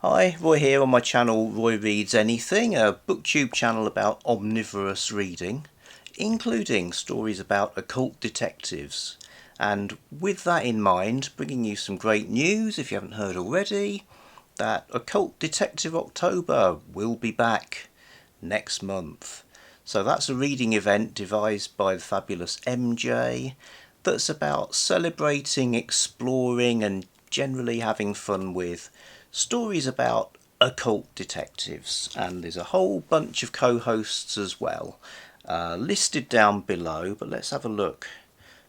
Hi, Roy here on my channel Roy Reads Anything, a booktube channel about omnivorous reading, including stories about occult detectives. And with that in mind, bringing you some great news, if you haven't heard already, that Occult Detective October will be back next month. So that's a reading event devised by the fabulous MJ that's about celebrating, exploring and generally having fun with stories about occult detectives. And there's a whole bunch of co-hosts as well, listed down below, but let's have a look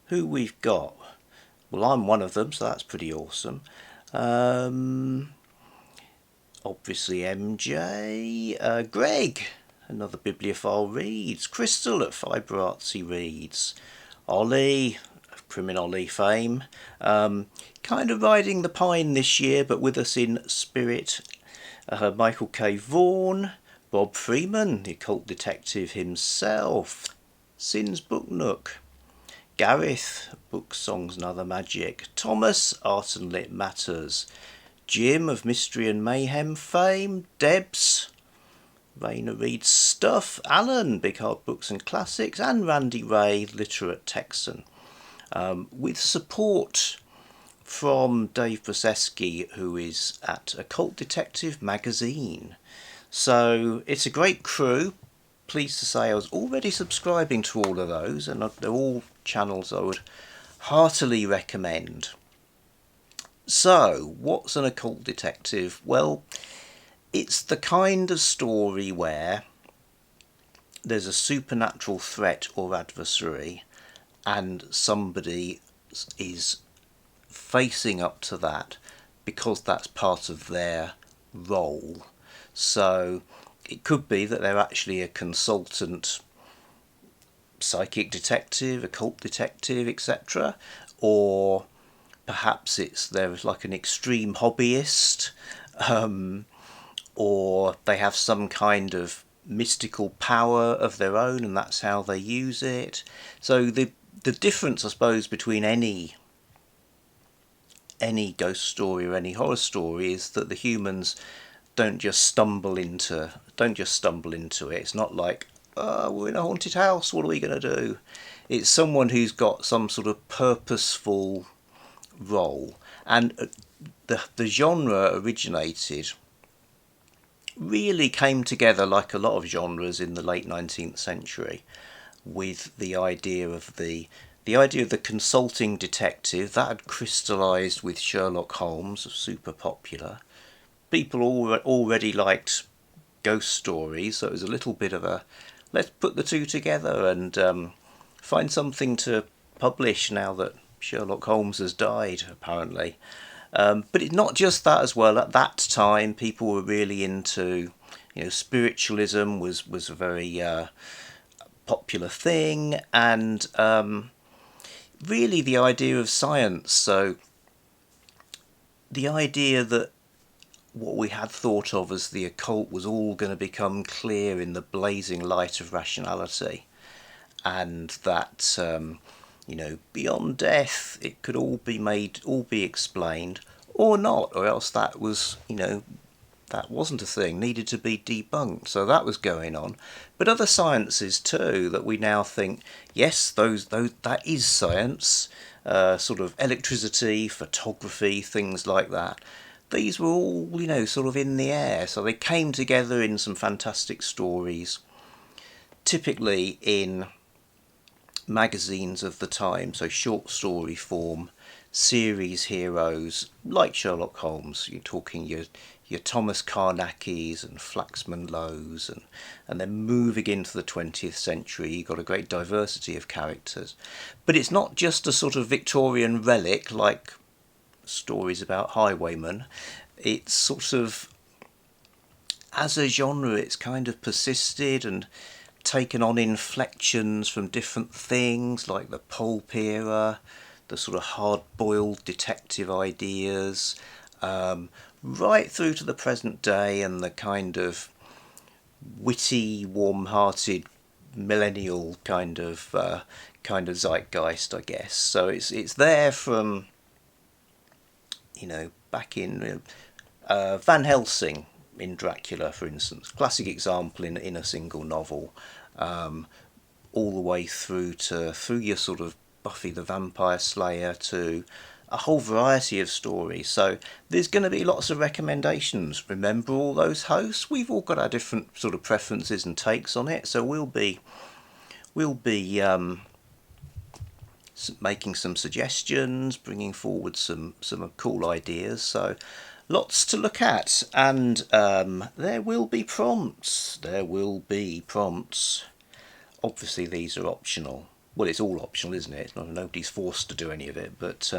who we've got. Well, I'm one of them, so that's pretty awesome. Obviously MJ, Greg, another bibliophile reads, Crystal at Fibre Artsy reads, Ollie of Criminolly fame, kind of riding the pine this year but with us in spirit, Michael K. Vaughan, Bob Freeman, the occult detective himself, Sin's Book Nook, Gareth, Book Songs and Other Magic, Thomas, Art and Lit Matters, Jim of Mystery and Mayhem fame, Debs, Raina reads stuff, Alan, Big Hard Books and Classics, and Randy Ray, Literate Texan, with support from Dave Brzeski, who is at Occult Detective magazine. So it's a great crew. Pleased to say I was already subscribing to all of those, and they're all channels I would heartily recommend. So, what's an occult detective? Well, it's the kind of story where there's a supernatural threat or adversary and somebody is facing up to that because that's part of their role. So it could be that they're actually a consultant psychic detective, occult detective, etc. Or perhaps they're like an extreme hobbyist, or they have some kind of mystical power of their own and that's how they use it. So the difference, I suppose, between any ghost story or any horror story is that the humans don't just stumble into it. It's not like, oh, we're in a haunted house, what are we going to do? It's someone who's got some sort of purposeful role. And the genre really came together like a lot of genres in the late 19th century with the idea of the consulting detective that had crystallized with Sherlock Holmes, super popular. People already liked ghost stories, so it was a little bit of a let's put the two together and find something to publish now that Sherlock Holmes has died, apparently. But it's not just that as well. At that time, people were really into, spiritualism was a very popular thing, and really the idea of science. So the idea that what we had thought of as the occult was all going to become clear in the blazing light of rationality, and that beyond death it could all be explained or not, or else that wasn't a thing, needed to be debunked. So that was going on. But other sciences too that we now think, yes, those that is science, sort of electricity, photography, things like that. These were all, sort of in the air. So they came together in some fantastic stories, typically in magazines of the time, so short story form, series heroes like Sherlock Holmes. You're talking your Thomas Carnackis and Flaxman Lowe's, and then moving into the 20th century, you've got a great diversity of characters. But it's not just a sort of Victorian relic like stories about highwaymen. It's sort of, as a genre, it's kind of persisted and taken on inflections from different things like the pulp era, the sort of hard-boiled detective ideas, right through to the present day and the kind of witty, warm-hearted millennial kind of zeitgeist, I guess. So it's there from back in Van Helsing in Dracula, for instance, classic example in a single novel, all the way through your sort of Buffy the Vampire Slayer to a whole variety of stories. So there's going to be lots of recommendations. Remember all those hosts? We've all got our different sort of preferences and takes on it. So we'll be making some suggestions, bringing forward some cool ideas. So lots to look at, and there will be prompts. There will be prompts. Obviously, these are optional. Well, it's all optional, isn't it? Nobody's forced to do any of it. But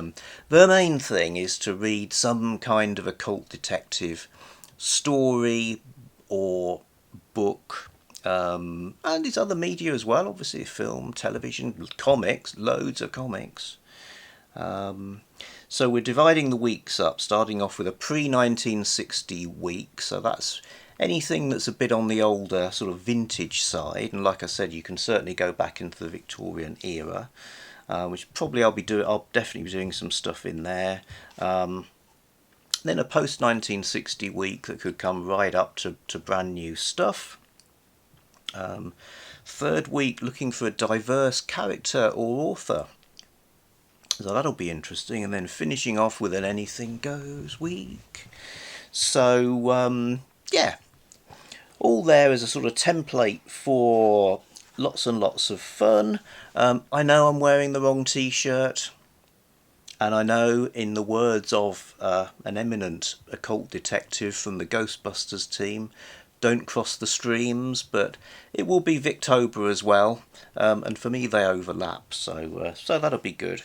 the main thing is to read some kind of occult detective story or book, and it's other media as well. Obviously, film, television, comics, loads of comics. So we're dividing the weeks up, starting off with a pre-1960 week. So that's anything that's a bit on the older sort of vintage side, and like I said, you can certainly go back into the Victorian era, which probably I'll definitely be doing some stuff in there. Then a post 1960 week that could come right up to brand new stuff. Third week, looking for a diverse character or author. So that'll be interesting, and then finishing off with an anything goes week. So yeah, all there as a sort of template for lots and lots of fun. I know I'm wearing the wrong t-shirt, and I know, in the words of an eminent occult detective from the Ghostbusters team, don't cross the streams, but it will be Victober as well, and for me they overlap, so that'll be good.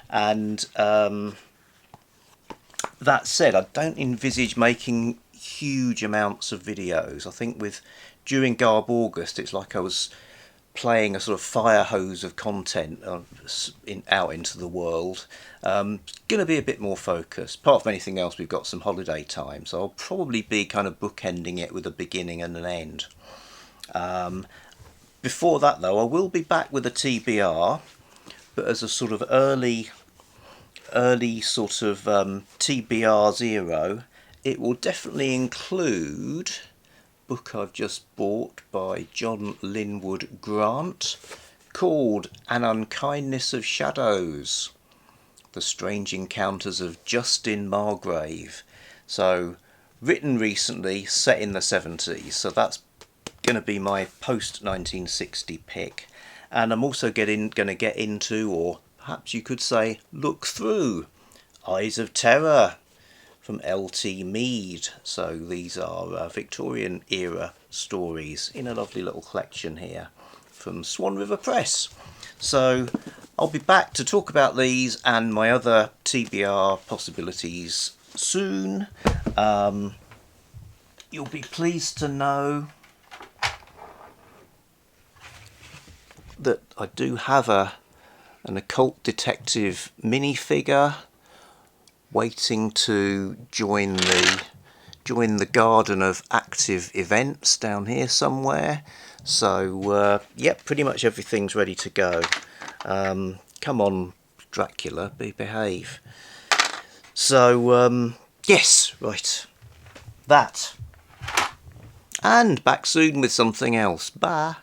And that said, I don't envisage making huge amounts of videos. I think during Garb August, it's like I was playing a sort of fire hose of content out into the world. Going to be a bit more focused. Apart from anything else, we've got some holiday time, so I'll probably be kind of bookending it with a beginning and an end. Before that, though, I will be back with a TBR, but as a sort of early sort of TBR 0, it will definitely include a book I've just bought by John Linwood Grant called An Unkindness of Shadows, The Strange Encounters of Justin Margrave. So written recently, set in the 70s, so that's going to be my post 1960 pick. And I'm also going to get into, or perhaps you could say look through, Eyes of Terror from L.T. Mead. So these are Victorian era stories in a lovely little collection here from Swan River Press. So I'll be back to talk about these and my other TBR possibilities soon. You'll be pleased to know that I do have an occult detective minifigure waiting to join the garden of active events down here somewhere. So yep, pretty much everything's ready to go. Come on, Dracula, behave. So yes, right, that, and back soon with something else. Bye.